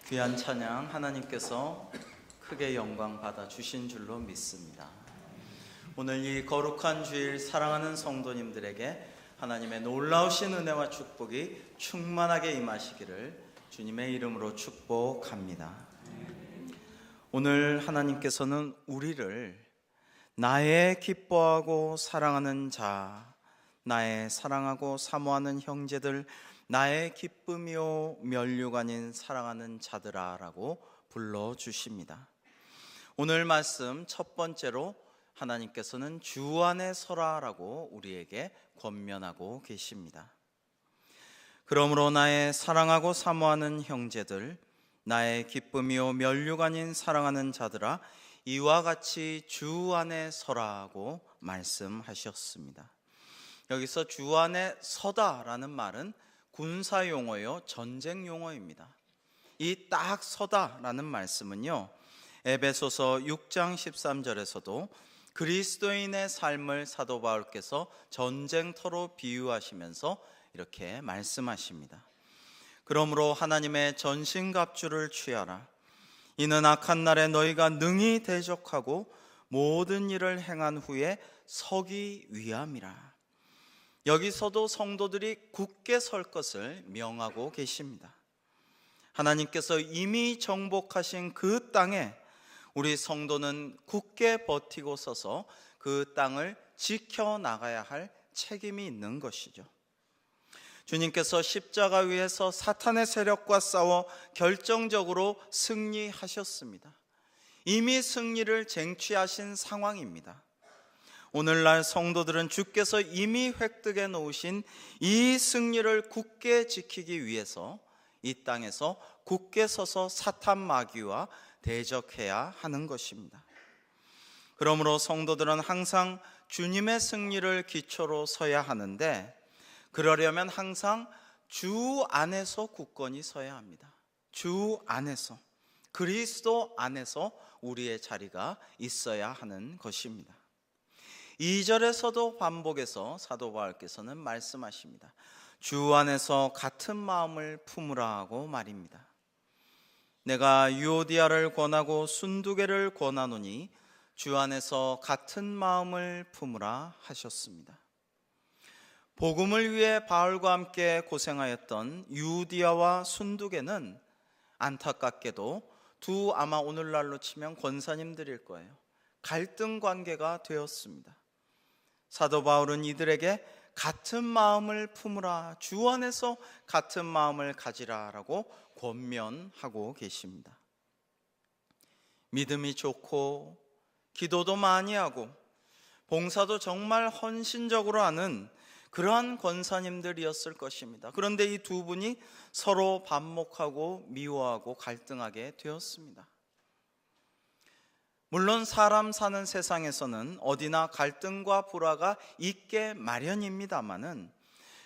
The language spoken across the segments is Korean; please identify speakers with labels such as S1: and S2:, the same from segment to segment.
S1: 귀한 찬양 하나님께서 크게 영광 받아 주신 줄로 믿습니다. 오늘 이 거룩한 주일 사랑하는 성도님들에게 하나님의 놀라우신 은혜와 축복이 충만하게 임하시기를 주님의 이름으로 축복합니다. 오늘 하나님께서는 우리를 나의 기뻐하고 사랑하는 자, 나의 사랑하고 사모하는 형제들, 나의 기쁨이요 면류관인 사랑하는 자들아 라고 불러주십니다. 오늘 말씀 첫 번째로 하나님께서는 주 안에 서라 라고 우리에게 권면하고 계십니다. 그러므로 나의 사랑하고 사모하는 형제들, 나의 기쁨이요 면류관인 사랑하는 자들아, 이와 같이 주 안에 서라고 말씀하셨습니다. 여기서 주 안에 서다라는 말은 군사 용어요, 전쟁 용어입니다. 이 딱 서다라는 말씀은요, 에베소서 6장 13절에서도 그리스도인의 삶을 사도 바울께서 전쟁터로 비유하시면서 이렇게 말씀하십니다. 그러므로 하나님의 전신갑주를 취하라. 이는 악한 날에 너희가 능히 대적하고 모든 일을 행한 후에 서기 위함이라. 여기서도 성도들이 굳게 설 것을 명하고 계십니다. 하나님께서 이미 정복하신 그 땅에 우리 성도는 굳게 버티고 서서 그 땅을 지켜나가야 할 책임이 있는 것이죠. 주님께서 십자가 위에서 사탄의 세력과 싸워 결정적으로 승리하셨습니다. 이미 승리를 쟁취하신 상황입니다. 오늘날 성도들은 주께서 이미 획득해 놓으신 이 승리를 굳게 지키기 위해서 이 땅에서 굳게 서서 사탄 마귀와 대적해야 하는 것입니다. 그러므로 성도들은 항상 주님의 승리를 기초로 서야 하는데, 그러려면 항상 주 안에서 굳건히 서야 합니다. 주 안에서, 그리스도 안에서 우리의 자리가 있어야 하는 것입니다. 2절에서도 반복해서 사도 바울께서는 말씀하십니다. 주 안에서 같은 마음을 품으라 하고 말입니다. 내가 유오디아를 권하고 순두개를 권하노니 주 안에서 같은 마음을 품으라 하셨습니다. 복음을 위해 바울과 함께 고생하였던 유오디아와 순두개는 안타깝게도 두, 아마 오늘날로 치면 권사님들일 거예요, 갈등 관계가 되었습니다. 사도 바울은 이들에게 같은 마음을 품으라, 주 안에서 같은 마음을 가지라 라고 권면하고 계십니다. 믿음이 좋고 기도도 많이 하고 봉사도 정말 헌신적으로 하는 그러한 권사님들이었을 것입니다. 그런데 이 두 분이 서로 반목하고 미워하고 갈등하게 되었습니다. 물론 사람 사는 세상에서는 어디나 갈등과 불화가 있게 마련입니다마는,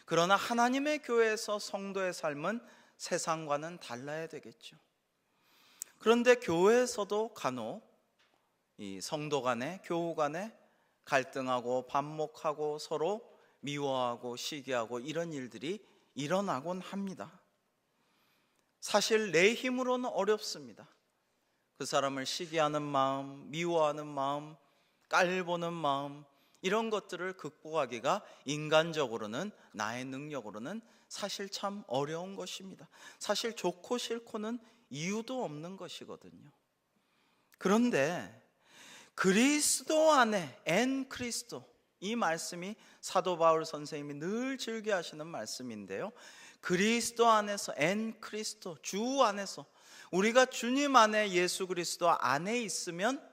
S1: 그러나 하나님의 교회에서 성도의 삶은 세상과는 달라야 되겠죠. 그런데 교회에서도 간혹 이 성도 간에, 교우 간에 갈등하고 반목하고 서로 미워하고 시기하고 이런 일들이 일어나곤 합니다. 사실 내 힘으로는 어렵습니다. 그 사람을 시기하는 마음, 미워하는 마음, 깔보는 마음, 이런 것들을 극복하기가 인간적으로는, 나의 능력으로는 사실 참 어려운 것입니다. 사실 좋고 싫고는 이유도 없는 것이거든요. 그런데 그리스도 안에, 엔 크리스도, 이 말씀이 사도 바울 선생님이 늘 즐겨하시는 말씀인데요, 그리스도 안에서, 엔 크리스도, 주 안에서, 우리가 주님 안에, 예수 그리스도 안에 있으면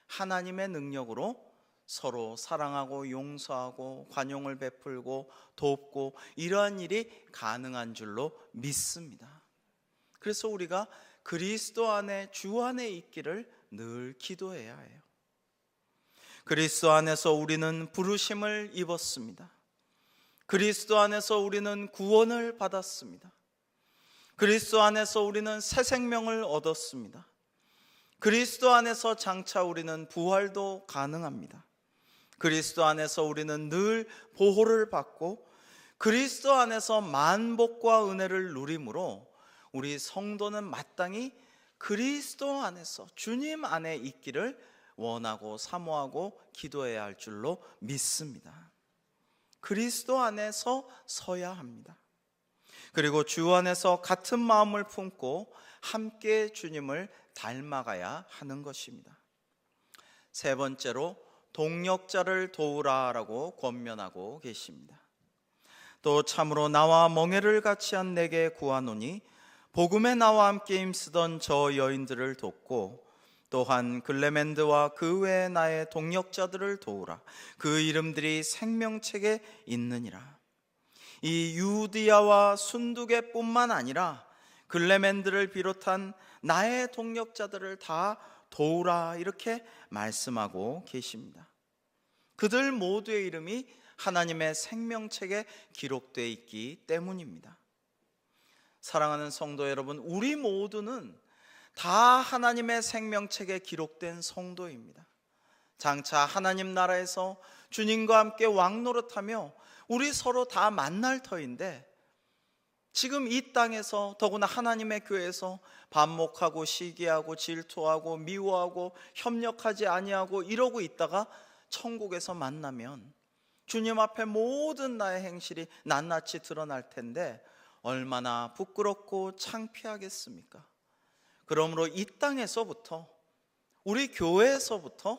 S1: 하나님의 능력으로 서로 사랑하고 용서하고 관용을 베풀고 돕고 이러한 일이 가능한 줄로 믿습니다. 그래서 우리가 그리스도 안에, 주 안에 있기를 늘 기도해야 해요. 그리스도 안에서 우리는 부르심을 입었습니다. 그리스도 안에서 우리는 구원을 받았습니다. 그리스도 안에서 우리는 새 생명을 얻었습니다. 그리스도 안에서 장차 우리는 부활도 가능합니다. 그리스도 안에서 우리는 늘 보호를 받고 그리스도 안에서 만복과 은혜를 누림으로 우리 성도는 마땅히 그리스도 안에서 주님 안에 있기를 원하고 사모하고 기도해야 할 줄로 믿습니다. 그리스도 안에서 서야 합니다. 그리고 주 안에서 같은 마음을 품고 함께 주님을 닮아가야 하는 것입니다. 세 번째로 동역자를 도우라라고 권면하고 계십니다. 또 참으로 나와 멍에를 같이 한 내게 구하노니 복음에 나와 함께 힘쓰던 저 여인들을 돕고 또한 글레멘드와 그 외에 나의 동역자들을 도우라. 그 이름들이 생명책에 있느니라. 이 유디아와 순두계뿐만 아니라 글레멘드를 비롯한 나의 동역자들을 다 도우라, 이렇게 말씀하고 계십니다. 그들 모두의 이름이 하나님의 생명책에 기록되어 있기 때문입니다. 사랑하는 성도 여러분, 우리 모두는 다 하나님의 생명책에 기록된 성도입니다. 장차 하나님 나라에서 주님과 함께 왕노릇하며 우리 서로 다 만날 터인데, 지금 이 땅에서 더구나 하나님의 교회에서 반목하고 시기하고 질투하고 미워하고 협력하지 아니하고 이러고 있다가 천국에서 만나면 주님 앞에 모든 나의 행실이 낱낱이 드러날 텐데 얼마나 부끄럽고 창피하겠습니까? 그러므로 이 땅에서부터, 우리 교회에서부터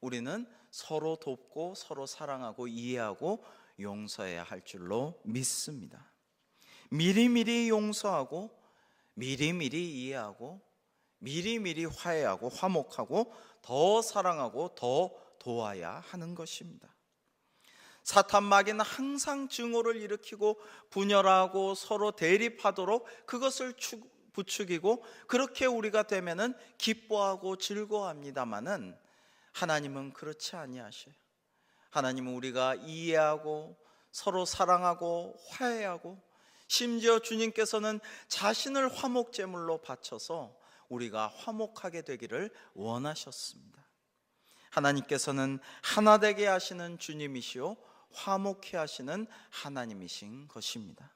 S1: 우리는 서로 돕고 서로 사랑하고 이해하고 용서해야 할 줄로 믿습니다. 미리미리 용서하고 미리미리 이해하고 미리미리 화해하고 화목하고 더 사랑하고 더 도와야 하는 것입니다. 사탄 마귀는 항상 증오를 일으키고 분열하고 서로 대립하도록 그것을 부추기고, 그렇게 우리가 되면은 기뻐하고 즐거워합니다마는 하나님은 그렇지 아니하셔요. 하나님은 우리가 이해하고 서로 사랑하고 화해하고, 심지어 주님께서는 자신을 화목제물로 바쳐서 우리가 화목하게 되기를 원하셨습니다. 하나님께서는 하나 되게 하시는 주님이시요 화목케 하시는 하나님이신 것입니다.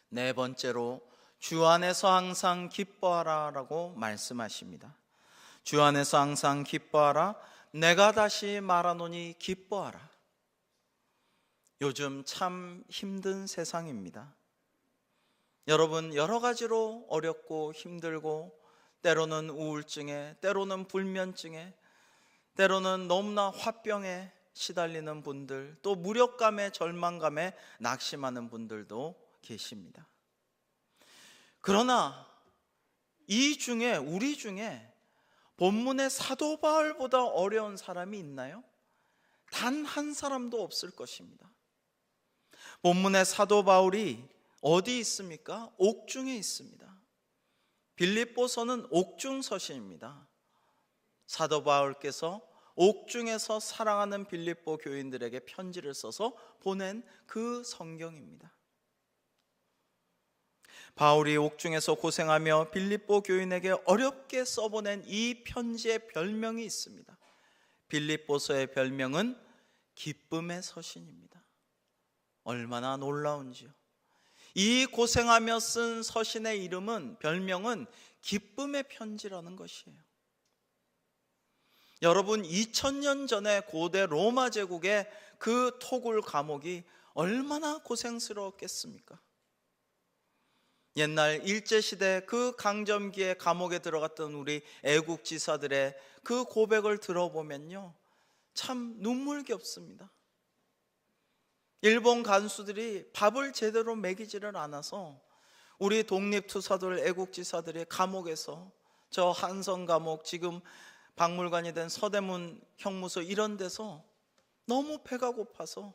S1: 네 번째로 주 안에서 항상 기뻐하라 라고 말씀하십니다. 주 안에서 항상 기뻐하라. 내가 다시 말하노니 기뻐하라. 요즘 참 힘든 세상입니다. 여러분, 여러 가지로 어렵고 힘들고, 때로는 우울증에, 때로는 불면증에, 때로는 너무나 화병에 시달리는 분들, 또 무력감에, 절망감에 낙심하는 분들도 계십니다. 그러나 이 중에, 우리 중에 본문의 사도 바울보다 어려운 사람이 있나요? 단 한 사람도 없을 것입니다. 본문의 사도 바울이 어디 있습니까? 옥중에 있습니다. 빌립보서는 옥중 서신입니다. 사도 바울께서 옥중에서 사랑하는 빌립보 교인들에게 편지를 써서 보낸 그 성경입니다. 바울이 옥중에서 고생하며 빌립보 교인에게 어렵게 써보낸 이 편지의 별명이 있습니다. 빌립보서의 별명은 기쁨의 서신입니다. 얼마나 놀라운지요. 이 고생하며 쓴 서신의 이름은, 별명은 기쁨의 편지라는 것이에요. 여러분, 2000년 전에 고대 로마 제국의 그 토굴 감옥이 얼마나 고생스러웠겠습니까? 옛날 일제시대 그 강점기에 감옥에 들어갔던 우리 애국지사들의 그 고백을 들어보면요, 참 눈물겹습니다. 일본 간수들이 밥을 제대로 먹이지를 않아서 우리 독립투사들, 애국지사들이 감옥에서, 저 한성 감옥, 지금 박물관이 된 서대문 형무소 이런 데서 너무 배가 고파서,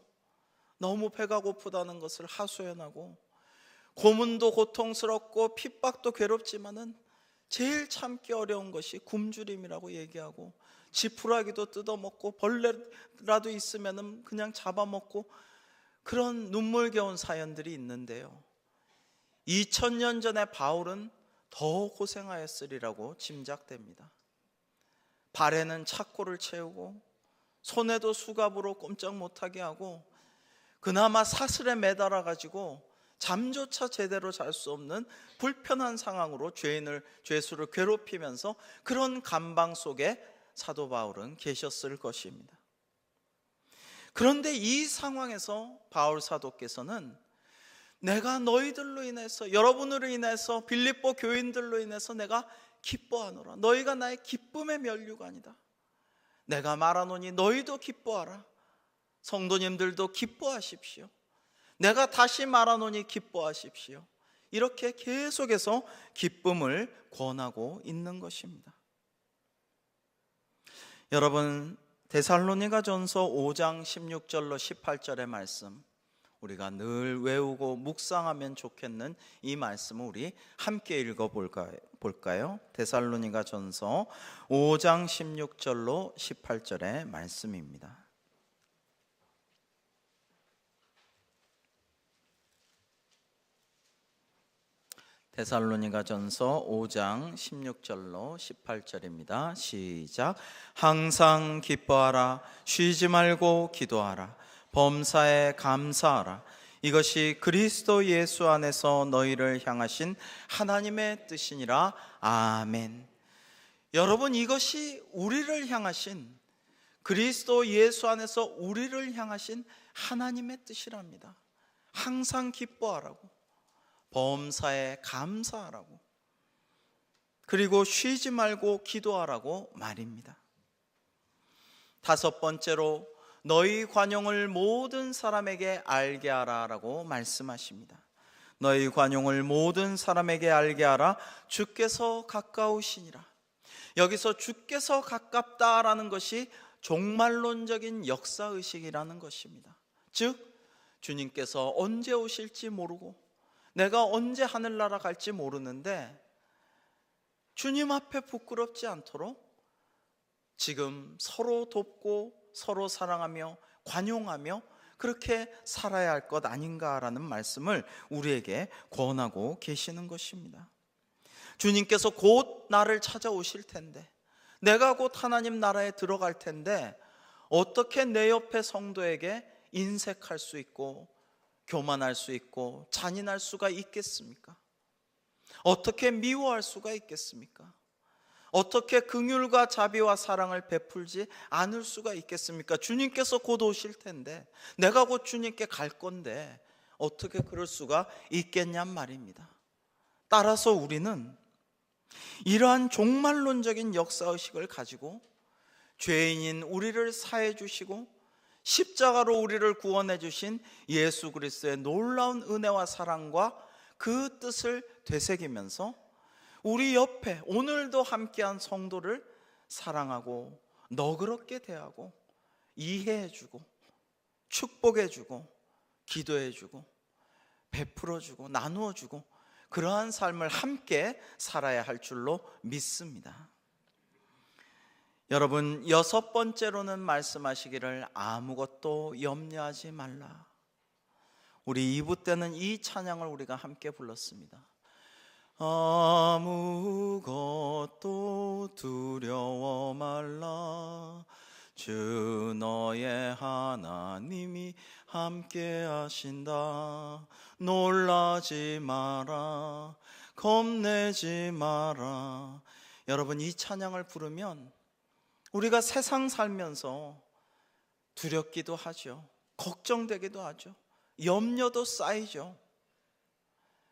S1: 너무 배가 고프다는 것을 하소연하고, 고문도 고통스럽고 핍박도 괴롭지만은 제일 참기 어려운 것이 굶주림이라고 얘기하고, 지푸라기도 뜯어먹고 벌레라도 있으면은 그냥 잡아먹고, 그런 눈물겨운 사연들이 있는데요, 2000년 전에 바울은 더 고생하였으리라고 짐작됩니다. 발에는 착고를 채우고 손에도 수갑으로 꼼짝 못하게 하고, 그나마 사슬에 매달아 가지고 잠조차 제대로 잘 수 없는 불편한 상황으로 죄수를 괴롭히면서 그런 감방 속에 사도 바울은 계셨을 것입니다. 그런데 이 상황에서 바울 사도께서는 내가 너희들로 인해서, 여러분으로 인해서, 빌립보 교인들로 인해서 내가 기뻐하노라. 너희가 나의 기쁨의 면류관이다. 내가 말하노니 너희도 기뻐하라. 성도님들도 기뻐하십시오. 내가 다시 말하노니 기뻐하십시오. 이렇게 계속해서 기쁨을 권하고 있는 것입니다. 여러분, 데살로니가전서 5장 16절로 18절의 말씀, 우리가 늘 외우고 묵상하면 좋겠는 이 말씀을 우리 함께 읽어볼까요? 데살로니가전서 5장 16절로 18절의 말씀입니다. 데살로니가전서 5장 16절로 18절입니다. 시작. 항상 기뻐하라. 쉬지 말고 기도하라. 범사에 감사하라. 이것이 그리스도 예수 안에서 너희를 향하신 하나님의 뜻이니라. 아멘. 여러분, 이것이 우리를 향하신, 그리스도 예수 안에서 우리를 향하신 하나님의 뜻이랍니다. 항상 기뻐하라고, 범사에 감사하라고, 그리고 쉬지 말고 기도하라고 말입니다. 다섯 번째로 너희 관용을 모든 사람에게 알게 하라라고 말씀하십니다. 너희 관용을 모든 사람에게 알게 하라. 주께서 가까우시니라. 여기서 주께서 가깝다라는 것이 종말론적인 역사의식이라는 것입니다. 즉, 주님께서 언제 오실지 모르고 내가 언제 하늘나라 갈지 모르는데 주님 앞에 부끄럽지 않도록 지금 서로 돕고 서로 사랑하며 관용하며 그렇게 살아야 할 것 아닌가라는 말씀을 우리에게 권하고 계시는 것입니다. 주님께서 곧 나를 찾아오실 텐데, 내가 곧 하나님 나라에 들어갈 텐데 어떻게 내 옆에 성도에게 인색할 수 있고 교만할 수 있고 잔인할 수가 있겠습니까? 어떻게 미워할 수가 있겠습니까? 어떻게 긍휼과 자비와 사랑을 베풀지 않을 수가 있겠습니까? 주님께서 곧 오실 텐데, 내가 곧 주님께 갈 건데 어떻게 그럴 수가 있겠냔 말입니다. 따라서 우리는 이러한 종말론적인 역사의식을 가지고 죄인인 우리를 사해 주시고 십자가로 우리를 구원해 주신 예수 그리스도의 놀라운 은혜와 사랑과 그 뜻을 되새기면서 우리 옆에 오늘도 함께한 성도를 사랑하고 너그럽게 대하고 이해해주고 축복해주고 기도해주고 베풀어주고 나누어주고 그러한 삶을 함께 살아야 할 줄로 믿습니다. 여러분, 여섯 번째로는 말씀하시기를 아무것도 염려하지 말라. 우리 2부 때는 이 찬양을 우리가 함께 불렀습니다. 아무것도 두려워 말라. 주 너의 하나님이 함께 하신다. 놀라지 마라. 겁내지 마라. 여러분, 이 찬양을 부르면 우리가 세상 살면서 두렵기도 하죠. 걱정되기도 하죠. 염려도 쌓이죠.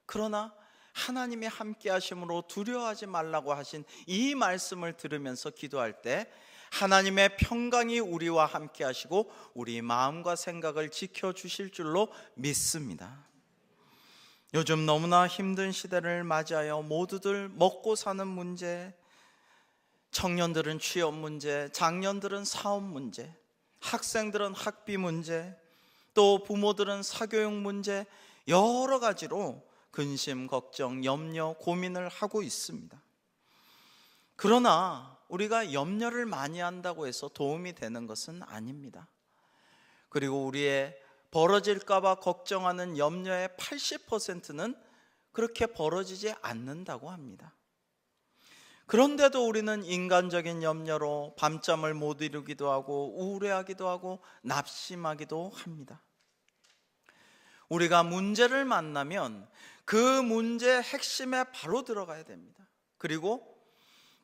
S1: 그러나 하나님이 함께 하심으로 두려워하지 말라고 하신 이 말씀을 들으면서 기도할 때 하나님의 평강이 우리와 함께 하시고 우리 마음과 생각을 지켜주실 줄로 믿습니다. 요즘 너무나 힘든 시대를 맞이하여 모두들 먹고 사는 문제, 청년들은 취업 문제, 장년들은 사업 문제, 학생들은 학비 문제, 또 부모들은 사교육 문제, 여러 가지로 근심, 걱정, 염려, 고민을 하고 있습니다. 그러나 우리가 염려를 많이 한다고 해서 도움이 되는 것은 아닙니다. 그리고 우리의 벌어질까 봐 걱정하는 염려의 80%는 그렇게 벌어지지 않는다고 합니다. 그런데도 우리는 인간적인 염려로 밤잠을 못 이루기도 하고 우울해하기도 하고 낙심하기도 합니다. 우리가 문제를 만나면 그 문제의 핵심에 바로 들어가야 됩니다. 그리고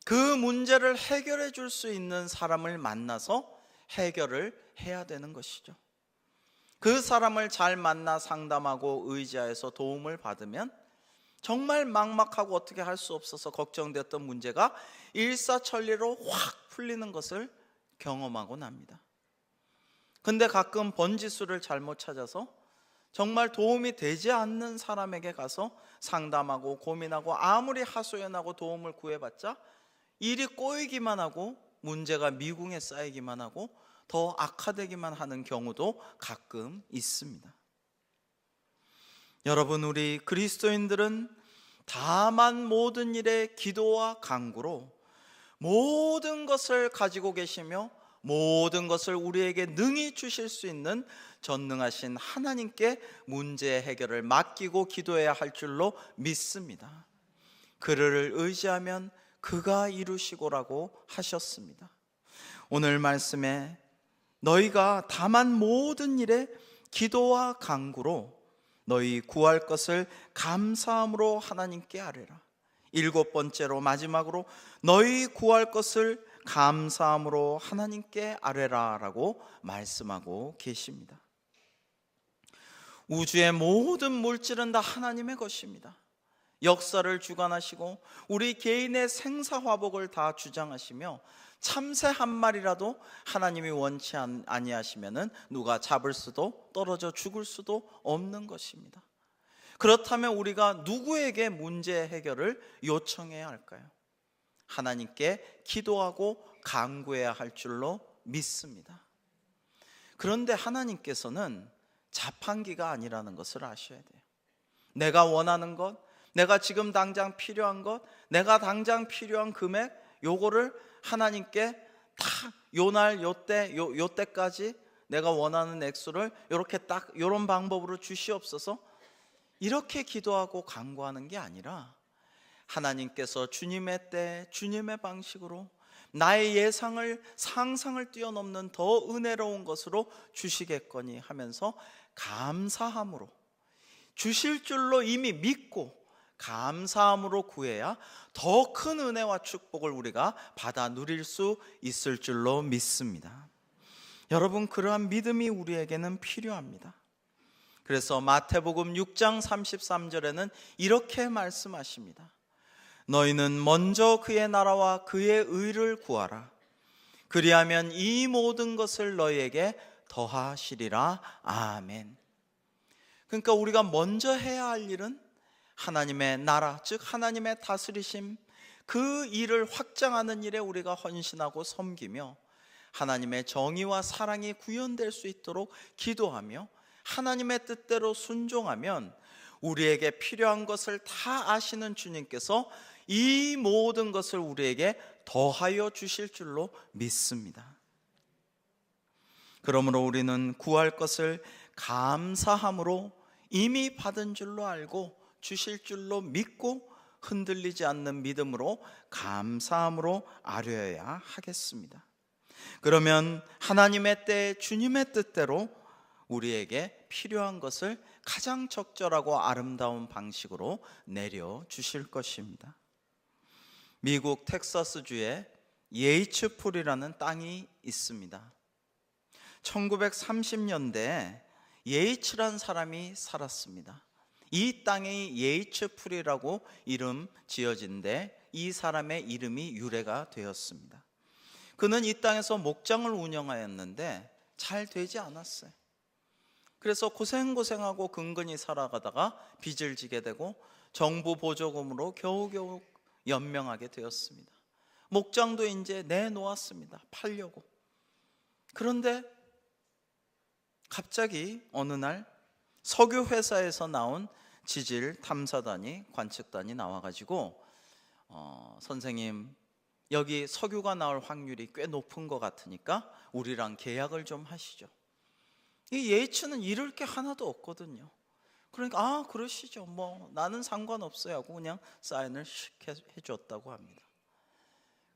S1: 그 문제를 해결해 줄 수 있는 사람을 만나서 해결을 해야 되는 것이죠. 그 사람을 잘 만나 상담하고 의지하여서 도움을 받으면 정말 막막하고 어떻게 할 수 없어서 걱정되었던 문제가 일사천리로 확 풀리는 것을 경험하고 납니다. 근데 가끔 번지수를 잘못 찾아서 정말 도움이 되지 않는 사람에게 가서 상담하고 고민하고 아무리 하소연하고 도움을 구해봤자 일이 꼬이기만 하고 문제가 미궁에 쌓이기만 하고 더 악화되기만 하는 경우도 가끔 있습니다. 여러분, 우리 그리스도인들은 다만 모든 일에 기도와 간구로 모든 것을 가지고 계시며 모든 것을 우리에게 능히 주실 수 있는 전능하신 하나님께 문제 해결을 맡기고 기도해야 할 줄로 믿습니다. 그를 의지하면 그가 이루시고라고 하셨습니다. 오늘 말씀에 너희가 다만 모든 일에 기도와 간구로 너희 구할 것을 감사함으로 하나님께 아뢰라. 7번째로 마지막으로 너희 구할 것을 감사함으로 하나님께 아뢰라 라고 말씀하고 계십니다. 우주의 모든 물질은 다 하나님의 것입니다. 역사를 주관하시고 우리 개인의 생사화복을 다 주장하시며 참새 한 마리라도 하나님이 원치 아니하시면은 누가 잡을 수도 떨어져 죽을 수도 없는 것입니다. 그렇다면 우리가 누구에게 문제 해결을 요청해야 할까요? 하나님께 기도하고 간구해야 할 줄로 믿습니다. 그런데 하나님께서는 자판기가 아니라는 것을 아셔야 돼요. 내가 원하는 것, 내가 지금 당장 필요한 것, 내가 당장 필요한 금액, 요거를 하나님께 다 요날 요때까지 내가 원하는 액수를 이렇게 딱 이런 방법으로 주시옵소서, 이렇게 기도하고 간구하는 게 아니라 하나님께서 주님의 때 주님의 방식으로 나의 예상을 상상을 뛰어넘는 더 은혜로운 것으로 주시겠거니 하면서 감사함으로 주실 줄로 이미 믿고 감사함으로 구해야 더 큰 은혜와 축복을 우리가 받아 누릴 수 있을 줄로 믿습니다. 여러분, 그러한 믿음이 우리에게는 필요합니다. 그래서 마태복음 6장 33절에는 이렇게 말씀하십니다. 너희는 먼저 그의 나라와 그의 의를 구하라. 그리하면 이 모든 것을 너희에게 더하시리라. 아멘. 그러니까 우리가 먼저 해야 할 일은 하나님의 나라, 즉 하나님의 다스리심, 그 일을 확장하는 일에 우리가 헌신하고 섬기며 하나님의 정의와 사랑이 구현될 수 있도록 기도하며 하나님의 뜻대로 순종하면 우리에게 필요한 것을 다 아시는 주님께서 이 모든 것을 우리에게 더하여 주실 줄로 믿습니다. 그러므로 우리는 구할 것을 감사함으로 이미 받은 줄로 알고 주실 줄로 믿고 흔들리지 않는 믿음으로 감사함으로 아뢰어야 하겠습니다. 그러면 하나님의 때 주님의 뜻대로 우리에게 필요한 것을 가장 적절하고 아름다운 방식으로 내려주실 것입니다. 미국 텍사스주에 예이츠풀이라는 땅이 있습니다. 1930년대에 예이츠란 사람이 살았습니다. 이 땅에 예이츠풀이라고 이름 지어진데 이 사람의 이름이 유래가 되었습니다. 그는 이 땅에서 목장을 운영하였는데 잘 되지 않았어요. 그래서 고생하고 근근히 살아가다가 빚을 지게 되고 정부 보조금으로 겨우겨우 연명하게 되었습니다. 목장도 이제 내놓았습니다. 팔려고. 그런데 갑자기 어느 날 석유 회사에서 나온 지질 탐사단이 관측단이 나와가지고 선생님, 여기 석유가 나올 확률이 꽤 높은 것 같으니까 우리랑 계약을 좀 하시죠. 이 예이츠는 잃을 게 하나도 없거든요. 그러니까 그러시죠, 뭐 나는 상관없어요 하고 그냥 사인을 해줬다고 합니다.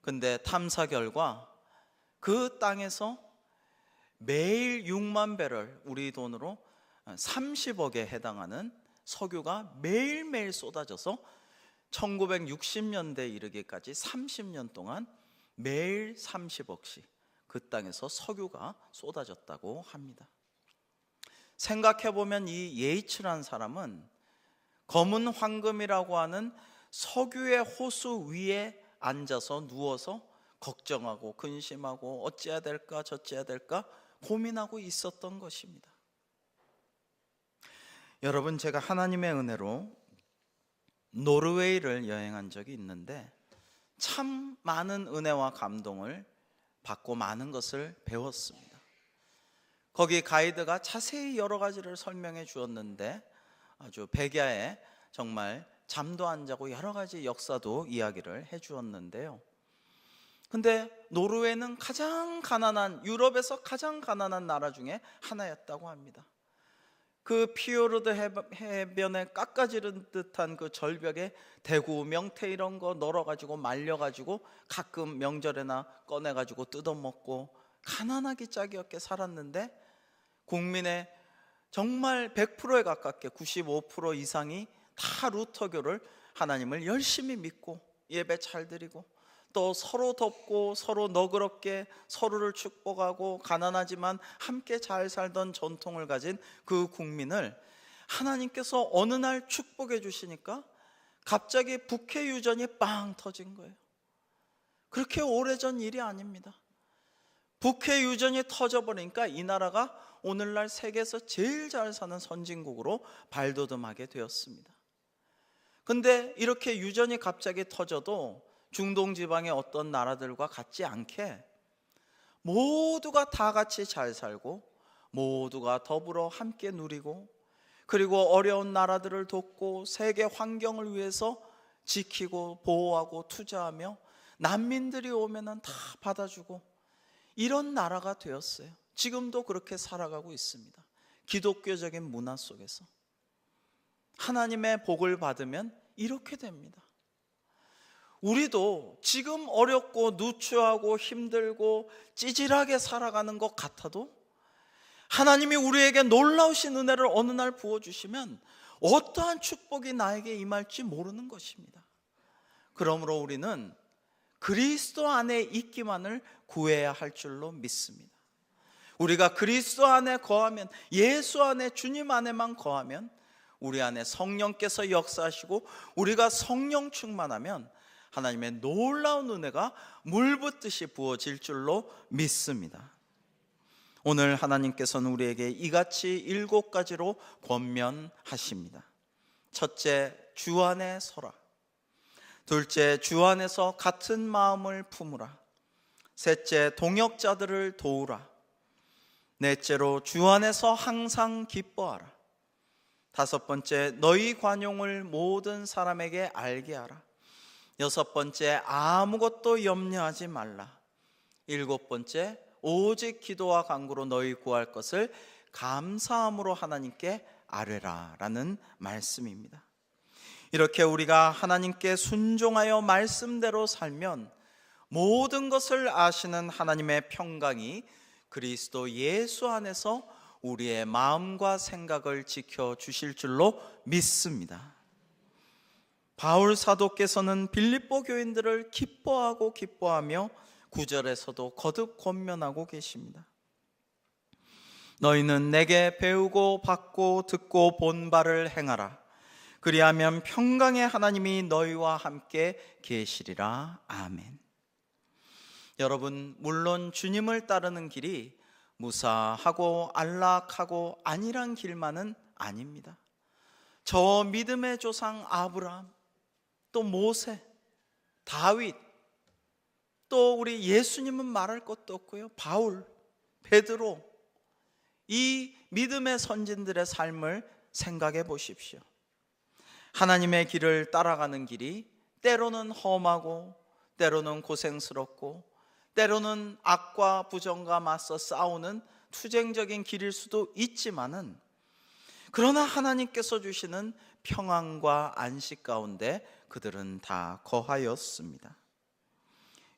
S1: 근데 탐사 결과 그 땅에서 매일 6만 배럴, 우리 돈으로 30억에 해당하는 석유가 매일매일 쏟아져서 1960년대에 이르기까지 30년 동안 매일 30억씩 그 땅에서 석유가 쏟아졌다고 합니다. 생각해보면 이 예이츠라는 사람은 검은 황금이라고 하는 석유의 호수 위에 앉아서 누워서 걱정하고 근심하고 어찌해야 될까 저찌해야 될까 고민하고 있었던 것입니다. 여러분, 제가 하나님의 은혜로 노르웨이를 여행한 적이 있는데 참 많은 은혜와 감동을 받고 많은 것을 배웠습니다. 거기 가이드가 자세히 여러 가지를 설명해 주었는데 아주 백야에 정말 잠도 안 자고 여러 가지 역사도 이야기를 해 주었는데요. 근데 노르웨이는 가장 가난한, 유럽에서 가장 가난한 나라 중에 하나였다고 합니다. 그 피요르드 해변에 깎아지른 듯한 그 절벽에 대구, 명태 이런 거 널어가지고 말려가지고 가끔 명절에나 꺼내가지고 뜯어먹고 가난하기 짝이 없게 살았는데 국민의 정말 100%에 가깝게 95% 이상이 다 루터교를, 하나님을 열심히 믿고 예배 잘 드리고 또 서로 돕고 서로 너그럽게 서로를 축복하고 가난하지만 함께 잘 살던 전통을 가진 그 국민을 하나님께서 어느 날 축복해 주시니까 갑자기 북해 유전이 빵 터진 거예요. 그렇게 오래전 일이 아닙니다. 북해 유전이 터져버리니까 이 나라가 오늘날 세계에서 제일 잘 사는 선진국으로 발돋움하게 되었습니다. 근데 이렇게 유전이 갑자기 터져도 중동 지방의 어떤 나라들과 같지 않게 모두가 다 같이 잘 살고 모두가 더불어 함께 누리고 그리고 어려운 나라들을 돕고 세계 환경을 위해서 지키고 보호하고 투자하며 난민들이 오면은 다 받아주고 이런 나라가 되었어요. 지금도 그렇게 살아가고 있습니다. 기독교적인 문화 속에서 하나님의 복을 받으면 이렇게 됩니다. 우리도 지금 어렵고 누추하고 힘들고 찌질하게 살아가는 것 같아도 하나님이 우리에게 놀라우신 은혜를 어느 날 부어주시면 어떠한 축복이 나에게 임할지 모르는 것입니다. 그러므로 우리는 그리스도 안에 있기만을 구해야 할 줄로 믿습니다. 우리가 그리스도 안에 거하면, 예수 안에, 주님 안에만 거하면 우리 안에 성령께서 역사하시고 우리가 성령 충만하면 하나님의 놀라운 은혜가 물붓듯이 부어질 줄로 믿습니다. 오늘 하나님께서는 우리에게 이같이 7가지로 권면하십니다. 첫째, 주 안에 서라. 둘째, 주 안에서 같은 마음을 품으라. 셋째, 동역자들을 도우라. 넷째로, 주 안에서 항상 기뻐하라. 다섯 번째, 너희 관용을 모든 사람에게 알게 하라. 여섯 번째, 아무것도 염려하지 말라. 일곱 번째, 오직 기도와 간구로 너희 구할 것을 감사함으로 하나님께 아뢰라 라는 말씀입니다. 이렇게 우리가 하나님께 순종하여 말씀대로 살면 모든 것을 아시는 하나님의 평강이 그리스도 예수 안에서 우리의 마음과 생각을 지켜주실 줄로 믿습니다. 바울 사도께서는 빌립보 교인들을 기뻐하며 9절에서도 거듭 권면하고 계십니다. 너희는 내게 배우고 받고 듣고 본 바를 행하라. 그리하면 평강의 하나님이 너희와 함께 계시리라. 아멘. 여러분, 물론 주님을 따르는 길이 무사하고 안락하고 안일한 길만은 아닙니다. 저 믿음의 조상 아브라함, 또 모세, 다윗, 또 우리 예수님은 말할 것도 없고요, 바울, 베드로, 이 믿음의 선진들의 삶을 생각해 보십시오. 하나님의 길을 따라가는 길이 때로는 험하고 때로는 고생스럽고 때로는 악과 부정과 맞서 싸우는 투쟁적인 길일 수도 있지만은, 그러나 하나님께서 주시는 평안과 안식 가운데 그들은 다 거하였습니다.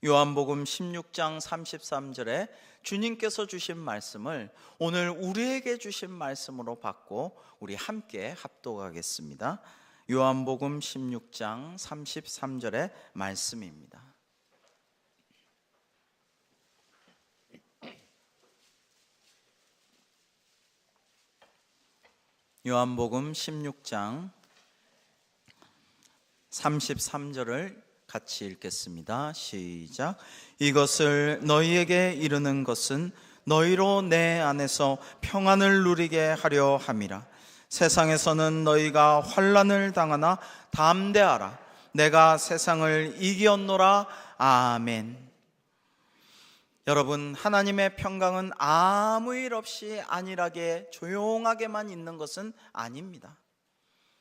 S1: 요한복음 16장 33절에 주님께서 주신 말씀을 오늘 우리에게 주신 말씀으로 받고 우리 함께 합독하겠습니다. 요한복음 16장 33절의 말씀입니다. 요한복음 16장 33절을 같이 읽겠습니다. 시작. 이것을 너희에게 이르는 것은 너희로 내 안에서 평안을 누리게 하려 함이라. 세상에서는 너희가 환난을 당하나 담대하라. 내가 세상을 이기었노라. 아멘. 여러분, 하나님의 평강은 아무 일 없이 안일하게 조용하게만 있는 것은 아닙니다.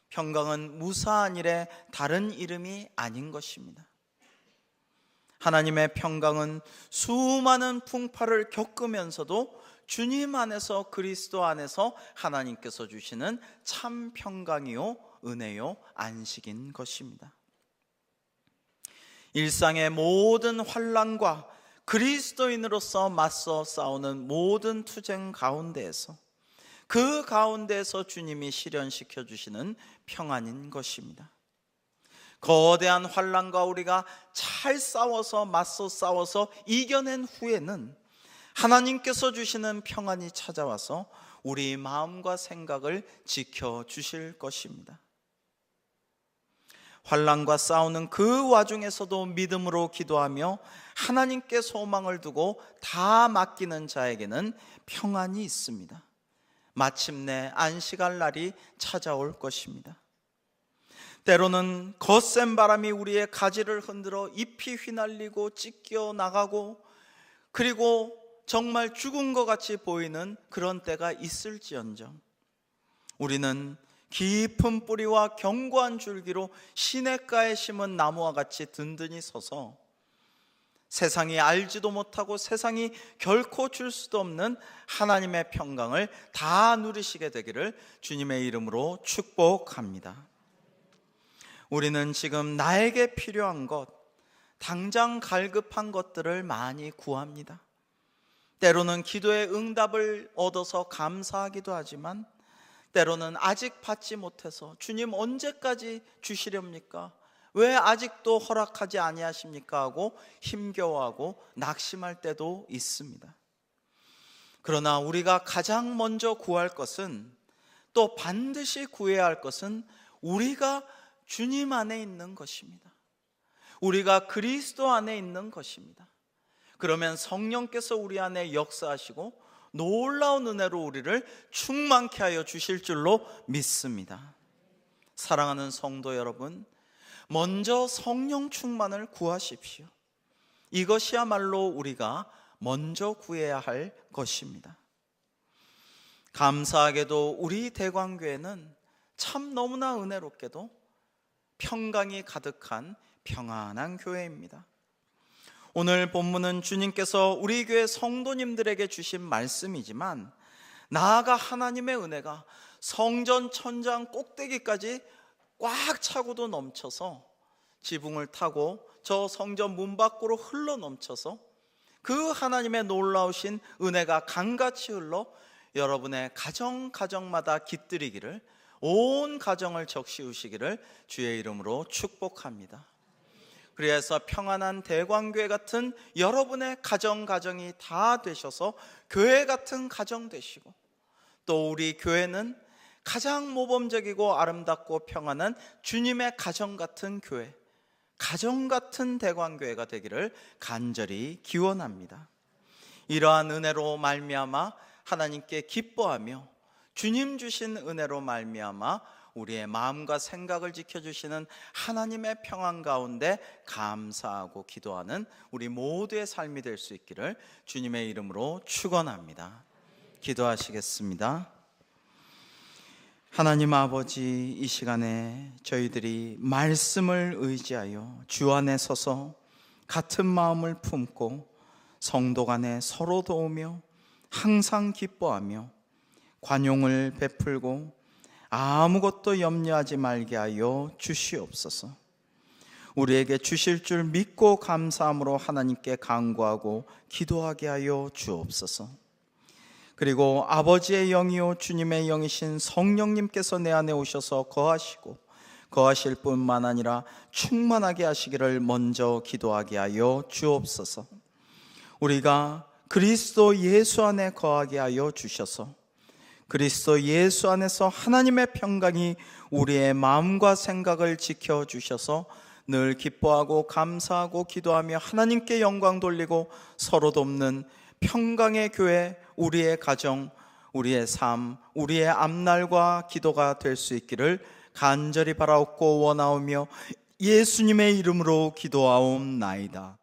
S1: 평강은 무사한 일의 다른 이름이 아닌 것입니다. 하나님의 평강은 수많은 풍파를 겪으면서도 주님 안에서, 그리스도 안에서 하나님께서 주시는 참 평강이요 은혜요 안식인 것입니다. 일상의 모든 환난과 그리스도인으로서 맞서 싸우는 모든 투쟁 가운데에서, 그 가운데에서 주님이 실현시켜 주시는 평안인 것입니다. 거대한 환난과 우리가 잘 싸워서 맞서 싸워서 이겨낸 후에는 하나님께서 주시는 평안이 찾아와서 우리 마음과 생각을 지켜주실 것입니다. 환난과 싸우는 그 와중에서도 믿음으로 기도하며 하나님께 소망을 두고 다 맡기는 자에게는 평안이 있습니다. 마침내 안식할 날이 찾아올 것입니다. 때로는 거센 바람이 우리의 가지를 흔들어 잎이 휘날리고 찢겨 나가고, 그리고 정말 죽은 것 같이 보이는 그런 때가 있을지언정 우리는 깊은 뿌리와 견고한 줄기로 시냇가에 심은 나무와 같이 든든히 서서 세상이 알지도 못하고 세상이 결코 줄 수도 없는 하나님의 평강을 다 누리시게 되기를 주님의 이름으로 축복합니다. 우리는 지금 나에게 필요한 것, 당장 갈급한 것들을 많이 구합니다. 때로는 기도의 응답을 얻어서 감사하기도 하지만, 때로는 아직 받지 못해서 주님 언제까지 주시렵니까? 왜 아직도 허락하지 아니하십니까? 하고 힘겨워하고 낙심할 때도 있습니다. 그러나 우리가 가장 먼저 구할 것은, 또 반드시 구해야 할 것은 우리가 주님 안에 있는 것입니다. 우리가 그리스도 안에 있는 것입니다. 그러면 성령께서 우리 안에 역사하시고 놀라운 은혜로 우리를 충만케 하여 주실 줄로 믿습니다. 사랑하는 성도 여러분, 먼저 성령 충만을 구하십시오. 이것이야말로 우리가 먼저 구해야 할 것입니다. 감사하게도 우리 대광교회는 참 너무나 은혜롭게도 평강이 가득한 평안한 교회입니다. 오늘 본문은 주님께서 우리 교회 성도님들에게 주신 말씀이지만, 나아가 하나님의 은혜가 성전 천장 꼭대기까지 꽉 차고도 넘쳐서 지붕을 타고 저 성전 문 밖으로 흘러 넘쳐서 그 하나님의 놀라우신 은혜가 강같이 흘러 여러분의 가정마다 깃들이기를, 온 가정을 적시우시기를 주의 이름으로 축복합니다. 그래서 평안한 대광교회 같은 여러분의 가정이 다 되셔서 교회 같은 가정 되시고, 또 우리 교회는 가장 모범적이고 아름답고 평안한 주님의 가정 같은 교회, 가정 같은 대광교회가 되기를 간절히 기원합니다. 이러한 은혜로 말미암아 하나님께 기뻐하며 주님 주신 은혜로 말미암아 우리의 마음과 생각을 지켜주시는 하나님의 평안 가운데 감사하고 기도하는 우리 모두의 삶이 될 수 있기를 주님의 이름으로 축원합니다. 기도하시겠습니다. 하나님 아버지, 이 시간에 저희들이 말씀을 의지하여 주 안에 서서 같은 마음을 품고 성도 간에 서로 도우며 항상 기뻐하며 관용을 베풀고 아무것도 염려하지 말게 하여 주시옵소서. 우리에게 주실 줄 믿고 감사함으로 하나님께 간구하고 기도하게 하여 주옵소서. 그리고 아버지의 영이요 주님의 영이신 성령님께서 내 안에 오셔서 거하시고 거하실 뿐만 아니라 충만하게 하시기를 먼저 기도하게 하여 주옵소서. 우리가 그리스도 예수 안에 거하게 하여 주셔서 그리스도 예수 안에서 하나님의 평강이 우리의 마음과 생각을 지켜주셔서 늘 기뻐하고 감사하고 기도하며 하나님께 영광 돌리고 서로 돕는 평강의 교회, 우리의 가정, 우리의 삶, 우리의 앞날과 기도가 될 수 있기를 간절히 바라옵고 원하오며 예수님의 이름으로 기도하옵나이다.